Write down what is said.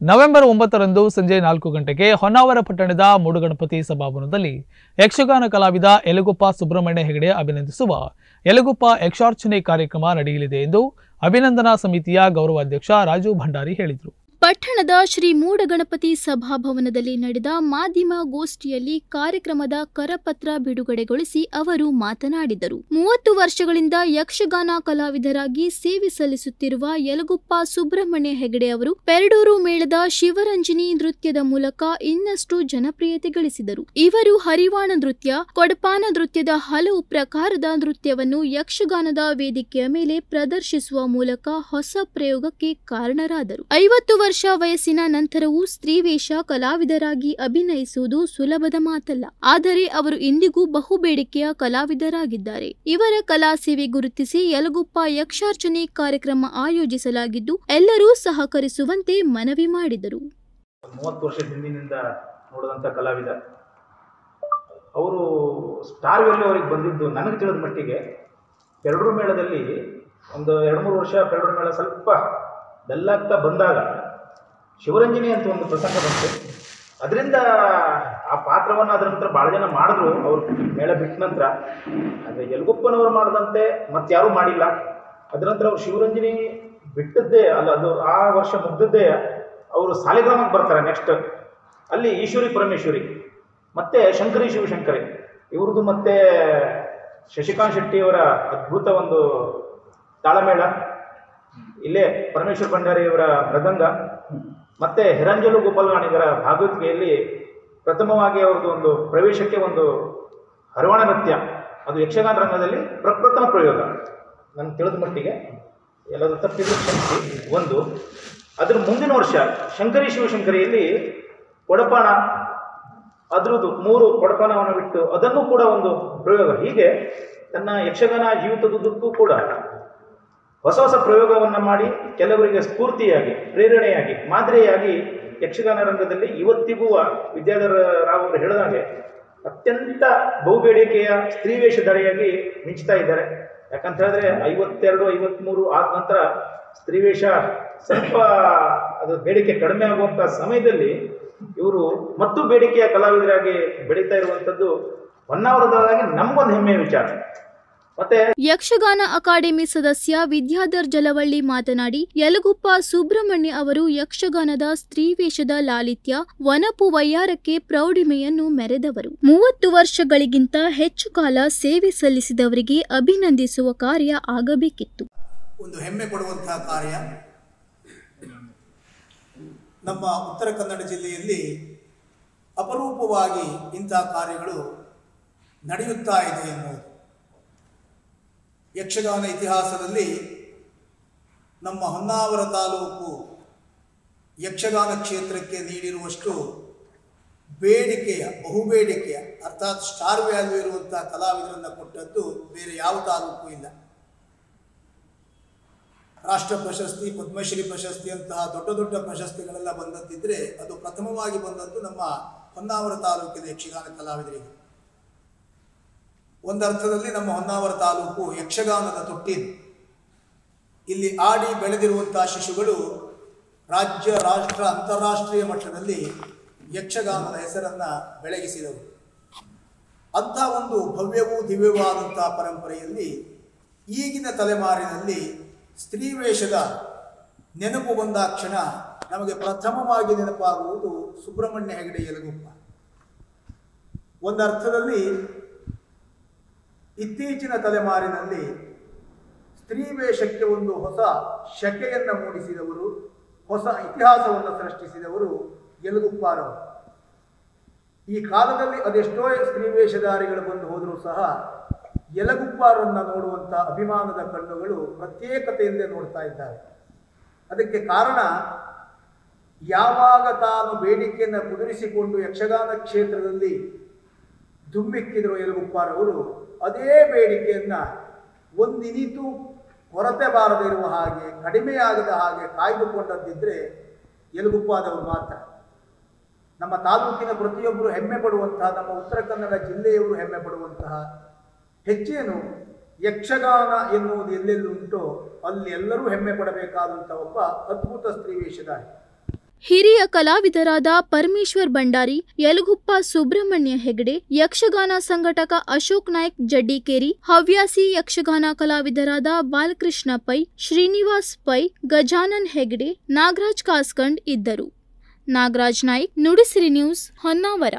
November 9ರಂದು ಸಂಜೆ 4 ಗಂಟೆಗೆ ಹೊನ್ನಾವರ ಪಟ್ಟಣದ ಮೂಡುಗಣಪತಿ ಸಭಾಭವನದಲ್ಲಿ ಯಕ್ಷಗಾನ ಕಲಾವಿದ ಯಲಗುಪ್ಪ ಸುಬ್ರಹ್ಮಣ್ಯ ಹೆಗಡೆ ಅಭಿನಂದಿಸುವ ಯಲಗುಪ್ಪ ಯಕ್ಷಾರ್ಚನೆ ಕಾರ್ಯಕ್ರಮ ನಡೆಯಲಿದೆ ಎಂದು ಅಭಿನಂದನಾ ಸಮಿತಿಯ ಗೌರವಾಧ್ಯಕ್ಷ ರಾಜು ಭಂಡಾರಿ ಹೇಳಿದರು. ಪಟ್ಟಣದ ಶ್ರೀ ಮೂಡುಗಣಪತಿ ಸಭಾಭವನದಲ್ಲಿ ನಡೆದ ಮಾಧ್ಯಮ ಗೋಷ್ಠಿಯಲ್ಲಿ ಕಾರ್ಯಕ್ರಮದ ಕರಪತ್ರ ಬಿಡುಗಡೆಗೊಳಿಸಿ ಅವರು ಮಾತನಾಡಿದರು. 30 ವರ್ಷಗಳಿಂದ ಯಕ್ಷಗಾನ ಕಲಾವಿದರಾಗಿ ಸೇವೆ ಸಲ್ಲಿಸುತ್ತಿರುವ ಯಲಗುಪ್ಪ ಸುಬ್ರಹ್ಮಣ್ಯ ಹೆಗಡೆ ಅವರು ಪೆರಡೂರು ಮೇಳದ ಶಿವರಂಜನಿ ನೃತ್ಯದ ಮೂಲಕ ಇನ್ನಷ್ಟು ಜನಪ್ರಿಯತೆ ಗಳಿಸಿದರು. ಇವರು ಹರಿವಾಣ ನೃತ್ಯ, ಕೊಡಪಾನ ನೃತ್ಯದ ಹಲವು ಪ್ರಕಾರದ ನೃತ್ಯವನ್ನು ಯಕ್ಷಗಾನದ ವೇದಿಕೆಯ ಮೇಲೆ ಪ್ರದರ್ಶಿಸುವ ಮೂಲಕ ಹೊಸ ಪ್ರಯೋಗಕ್ಕೆ ಕಾರಣರಾದರು. 50 ವರ್ಷ ವಯಸ್ಸಿನ ನಂತರವೂ ಸ್ತ್ರೀವೇಷ ಕಲಾವಿದರಾಗಿ ಅಭಿನಯಿಸುವುದು ಸುಲಭದ ಮಾತಲ್ಲ. ಆದರೆ ಅವರು ಇಂದಿಗೂ ಬಹುಬೇಡಿಕೆಯ ಕಲಾವಿದರಾಗಿದ್ದಾರೆ. ಇವರ ಕಲಾ ಸೇವೆ ಗುರುತಿಸಿ ಯಲಗುಪ್ಪ ಯಕ್ಷಾರ್ಚನೆ ಕಾರ್ಯಕ್ರಮ ಆಯೋಜಿಸಲಾಗಿದ್ದು ಎಲ್ಲರೂ ಸಹಕರಿಸುವಂತೆ ಮನವಿ ಮಾಡಿದರು. 30 ವರ್ಷದ ಹಿಂದಿನಿಂದ ನೋಡಿದಂಥ ಕಲಾವಿದ ಅವರು ಸ್ಟಾರ್ ವ್ಯಾಲ್ಯೂ ಅವರಿಗೆ ಬಂದಿದ್ದು ನನಗೆ ತಿಳಿದ ಮಟ್ಟಿಗೆ ಪೆರಡೂರು ಮೇಳದಲ್ಲಿ ಒಂದು 2-3 ವರ್ಷ ಪೆರಡೂರು ಮೇಳ ಸ್ವಲ್ಪ ಬೆಲ್ಲಾಗ್ತಾ ಬಂದಾಗ ಶಿವರಂಜನಿ ಅಂತ ಒಂದು ಪ್ರಸಂಗ ಬಂತು. ಅದರಿಂದ ಆ ಪಾತ್ರವನ್ನು ಅದರ ನಂತರ ಭಾಳ ಜನ ಮಾಡಿದ್ರು ಅವರು ಮೇಳ ಬಿಟ್ಟ ನಂತರ. ಆದರೆ ಯಲಗುಪ್ಪನವರು ಮಾಡಿದಂತೆ ಮತ್ತಾರೂ ಮಾಡಿಲ್ಲ. ಅದರ ನಂತರ ಅವರು ಶಿವರಂಜನಿ ಬಿಟ್ಟದ್ದೇ ಅಲ್ಲ, ಅದು ಆ ವರ್ಷ ಮುಗ್ದದ್ದೇ ಅವರು ಸಾಲಿಗ್ರಾಮಕ್ಕೆ ಬರ್ತಾರೆ. ನೆಕ್ಸ್ಟ್ ಅಲ್ಲಿ ಈಶ್ವರಿ ಪರಮೇಶ್ವರಿ ಮತ್ತು ಶಂಕರಿ ಶಿವಶಂಕರಿ ಇವ್ರದ್ದು ಮತ್ತು ಶಶಿಕಾಂತ್ ಶೆಟ್ಟಿಯವರ ಅದ್ಭುತ ಒಂದು ತಾಳಮೇಳ, ಇಲ್ಲೇ ಪರಮೇಶ್ವರ್ ಭಂಡಾರಿಯವರ ಮೃದಂಗ ಮತ್ತು ಹಿರಂಜಲು ಗೋಪಾಲವಾಣಿಗರ ಭಾಗವತಿಕೆಯಲ್ಲಿ ಪ್ರಥಮವಾಗಿ ಅವ್ರದ್ದು ಒಂದು ಪ್ರವೇಶಕ್ಕೆ ಒಂದು ಹರವಾಣ ನೃತ್ಯ, ಅದು ಯಕ್ಷಗಾನ ರಂಗದಲ್ಲಿ ಪ್ರಪ್ರಥಮ ಪ್ರಯೋಗ ನನಗೆ ತಿಳಿದ ಮಟ್ಟಿಗೆ. ಎಲ್ಲರೂ ತಪ್ಪಿದ್ರು ಕ್ಷಮಿಸಿ. ಒಂದು ಅದರ ಮುಂದಿನ ವರ್ಷ ಶಂಕರಿ ಶಿವಶಂಕರಿಯಲ್ಲಿ ಕೊಡಪಾಣ, ಅದರದ್ದು 3 ಕೊಡಪಾನವನ್ನು ಬಿಟ್ಟು ಅದನ್ನು ಕೂಡ ಒಂದು ಪ್ರಯೋಗ. ಹೀಗೆ ತನ್ನ ಯಕ್ಷಗಾನ ಜೀವಿತದುದ್ದಕ್ಕೂ ಕೂಡ ಹೊಸ ಹೊಸ ಪ್ರಯೋಗವನ್ನು ಮಾಡಿ ಕೆಲವರಿಗೆ ಸ್ಫೂರ್ತಿಯಾಗಿ, ಪ್ರೇರಣೆಯಾಗಿ, ಮಾದರಿಯಾಗಿ ಯಕ್ಷಗಾನ ರಂಗದಲ್ಲಿ ಇವತ್ತಿಗೂ ವಿದ್ಯಾಧರ ರಾವ್ ಅವರು ಹೇಳಿದಾಗೆ ಅತ್ಯಂತ ಬಹುಬೇಡಿಕೆಯ ಸ್ತ್ರೀವೇಷಧಾರಿಯಾಗಿ ಮಿಂಚ್ತಾ ಇದ್ದಾರೆ. ಯಾಕಂತ ಹೇಳಿದ್ರೆ 52-53 ಆದ ನಂತರ ಸ್ತ್ರೀವೇಷ ಸ್ವಲ್ಪ ಅದು ಬೇಡಿಕೆ ಕಡಿಮೆ ಆಗುವಂಥ ಸಮಯದಲ್ಲಿ ಇವರು ಮತ್ತು ಬೇಡಿಕೆಯ ಕಲಾವಿದರಾಗಿ ಬೆಳೀತಾ ಇರುವಂಥದ್ದು ಹೊನ್ನಾವರದವರಾಗಿ ನಮಗೊಂದು ಹೆಮ್ಮೆಯ ವಿಚಾರ. ಯಕ್ಷಗಾನ ಅಕಾಡೆಮಿ ಸದಸ್ಯ ವಿದ್ಯಾಧರ್ ಜಲವಳ್ಳಿ ಮಾತನಾಡಿ, ಯಲಗುಪ್ಪ ಸುಬ್ರಹ್ಮಣ್ಯ ಅವರು ಯಕ್ಷಗಾನದ ಸ್ತ್ರೀವೇಷದ ಲಾಲಿತ್ಯ, ವನಪು ವಯ್ಯಾರಕ್ಕೆ ಪ್ರೌಢಿಮೆಯನ್ನು ಮೆರೆದವರು. 30 ವರ್ಷಗಳಿಗಿಂತ ಹೆಚ್ಚು ಕಾಲ ಸೇವೆ ಸಲ್ಲಿಸಿದವರಿಗೆ ಅಭಿನಂದಿಸುವ ಕಾರ್ಯ ಆಗಬೇಕಿತ್ತು. ಒಂದು ಹೆಮ್ಮೆ ಪಡುವಂತಹ ಕಾರ್ಯ. ನಮ್ಮ ಉತ್ತರ ಕನ್ನಡ ಜಿಲ್ಲೆಯಲ್ಲಿ ಅಪರೂಪವಾಗಿ ಇಂತಹ ಕಾರ್ಯಗಳು ನಡೆಯುತ್ತಾ ಇದೆ ಎನ್ನುವುದು. ಯಕ್ಷಗಾನ ಇತಿಹಾಸದಲ್ಲಿ ನಮ್ಮ ಹೊನ್ನಾವರ ತಾಲೂಕು ಯಕ್ಷಗಾನ ಕ್ಷೇತ್ರಕ್ಕೆ ನೀಡಿರುವಷ್ಟು ಬೇಡಿಕೆಯ, ಬಹುಬೇಡಿಕೆಯ ಅರ್ಥಾತ್ ಸ್ಟಾರ್ ವ್ಯಾಲ್ಯೂ ಇರುವಂಥ ಕಲಾವಿದರನ್ನು ಕೊಟ್ಟದ್ದು ಬೇರೆ ಯಾವ ತಾಲೂಕು ಇಲ್ಲ. ರಾಷ್ಟ್ರ ಪ್ರಶಸ್ತಿ, ಪದ್ಮಶ್ರೀ ಪ್ರಶಸ್ತಿ ಅಂತಹ ದೊಡ್ಡ ದೊಡ್ಡ ಪ್ರಶಸ್ತಿಗಳೆಲ್ಲ ಬಂದದ್ದಿದ್ದರೆ ಅದು ಪ್ರಥಮವಾಗಿ ಬಂದದ್ದು ನಮ್ಮ ಹೊನ್ನಾವರ ತಾಲೂಕಿನ ಯಕ್ಷಗಾನ ಕಲಾವಿದರಿಗೆ. ಒಂದರ್ಥದಲ್ಲಿ ನಮ್ಮ ಹೊನ್ನಾವರ ತಾಲೂಕು ಯಕ್ಷಗಾನದ ತೊಟ್ಟಿಲು. ಇಲ್ಲಿ ಆಡಿ ಬೆಳೆದಿರುವಂಥ ಶಿಶುಗಳು ರಾಜ್ಯ, ರಾಷ್ಟ್ರ, ಅಂತಾರಾಷ್ಟ್ರೀಯ ಮಟ್ಟದಲ್ಲಿ ಯಕ್ಷಗಾನದ ಹೆಸರನ್ನು ಬೆಳಗಿಸಿದವು. ಅಂಥ ಒಂದು ಭವ್ಯವೂ ದಿವ್ಯವಾದಂಥ ಪರಂಪರೆಯಲ್ಲಿ ಈಗಿನ ತಲೆಮಾರಿನಲ್ಲಿ ಸ್ತ್ರೀವೇಷದ ನೆನಪು ಬಂದಾಕ್ಷಣ ನಮಗೆ ಪ್ರಥಮವಾಗಿ ನೆನಪಾಗುವುದು ಸುಬ್ರಹ್ಮಣ್ಯ ಹೆಗಡೆ ಯಲಗುಪ್ಪ. ಒಂದರ್ಥದಲ್ಲಿ ಇತ್ತೀಚಿನ ತಲೆಮಾರಿನಲ್ಲಿ ಸ್ತ್ರೀವೇಷಕ್ಕೆ ಒಂದು ಹೊಸ ಶಕೆಯನ್ನು ಮೂಡಿಸಿದವರು, ಹೊಸ ಇತಿಹಾಸವನ್ನು ಸೃಷ್ಟಿಸಿದವರು ಯಲಗುಪ್ಪರವರು. ಈ ಕಾಲದಲ್ಲಿ ಅದೆಷ್ಟೋ ಸ್ತ್ರೀವೇಷಧಾರಿಗಳು ಬಂದು ಹೋದರೂ ಸಹ ಯಲಗುಪ್ಪರನ್ನು ನೋಡುವಂಥ ಅಭಿಮಾನದ ಕಣ್ಣುಗಳು ಪ್ರತ್ಯೇಕತೆಯಿಂದಲೇ ನೋಡ್ತಾ ಇದ್ದಾರೆ. ಅದಕ್ಕೆ ಕಾರಣ, ಯಾವಾಗ ತಾನು ಬೇಡಿಕೆಯನ್ನು ಕುದುರಿಸಿಕೊಂಡು ಯಕ್ಷಗಾನ ಕ್ಷೇತ್ರದಲ್ಲಿ ಧುಮ್ಮಿಕ್ಕಿದ್ರು ಯಲಗುಪ್ಪರವರು, ಅದೇ ಬೇಡಿಕೆಯನ್ನು ಒಂದಿನಿತೂ ಕೊರತೆ ಬಾರದೇ ಇರುವ ಹಾಗೆ, ಕಡಿಮೆಯಾಗದ ಹಾಗೆ ಕಾಯ್ದುಕೊಂಡದ್ದಿದ್ದರೆ ಯಲಗುಪ್ಪದವರು ಮಾತ್ರ. ನಮ್ಮ ತಾಲೂಕಿನ ಪ್ರತಿಯೊಬ್ಬರು ಹೆಮ್ಮೆ ಪಡುವಂತಹ, ನಮ್ಮ ಉತ್ತರ ಕನ್ನಡ ಜಿಲ್ಲೆಯವರು ಹೆಮ್ಮೆ ಪಡುವಂತಹ, ಹೆಚ್ಚೇನು ಯಕ್ಷಗಾನ ಎನ್ನುವುದು ಎಲ್ಲೆಲ್ಲುಂಟೋ ಅಲ್ಲಿ ಎಲ್ಲರೂ ಹೆಮ್ಮೆ ಪಡಬೇಕಾದಂಥ ಒಬ್ಬ ಅದ್ಭುತ ಸ್ತ್ರೀ ವೇಷಧಾರಿ. ಹಿರಿಯ ಕಲಾವಿದರಾದ ಪರಮೇಶ್ವರ್ ಭಂಡಾರಿ, ಯಲಗುಪ್ಪ ಸುಬ್ರಹ್ಮಣ್ಯ ಹೆಗಡೆ, ಯಕ್ಷಗಾನ ಸಂಘಟಕ ಅಶೋಕ್ ನಾಯ್ಕ್ ಜಡ್ಡಿಕೇರಿ, ಹವ್ಯಾಸಿ ಯಕ್ಷಗಾನ ಕಲಾವಿದರಾದ ಬಾಲಕೃಷ್ಣ ಪೈ, ಶ್ರೀನಿವಾಸ್ ಪೈ, ಗಜಾನನ್ ಹೆಗಡೆ, ನಾಗರಾಜ್ ಕಾಸ್ಕಂಡ್ ಇದ್ದರು. ನಾಗರಾಜ್ ನಾಯ್ಕ್, ನುಡಿಸಿರಿ ನ್ಯೂಸ್, ಹೊನ್ನಾವರ.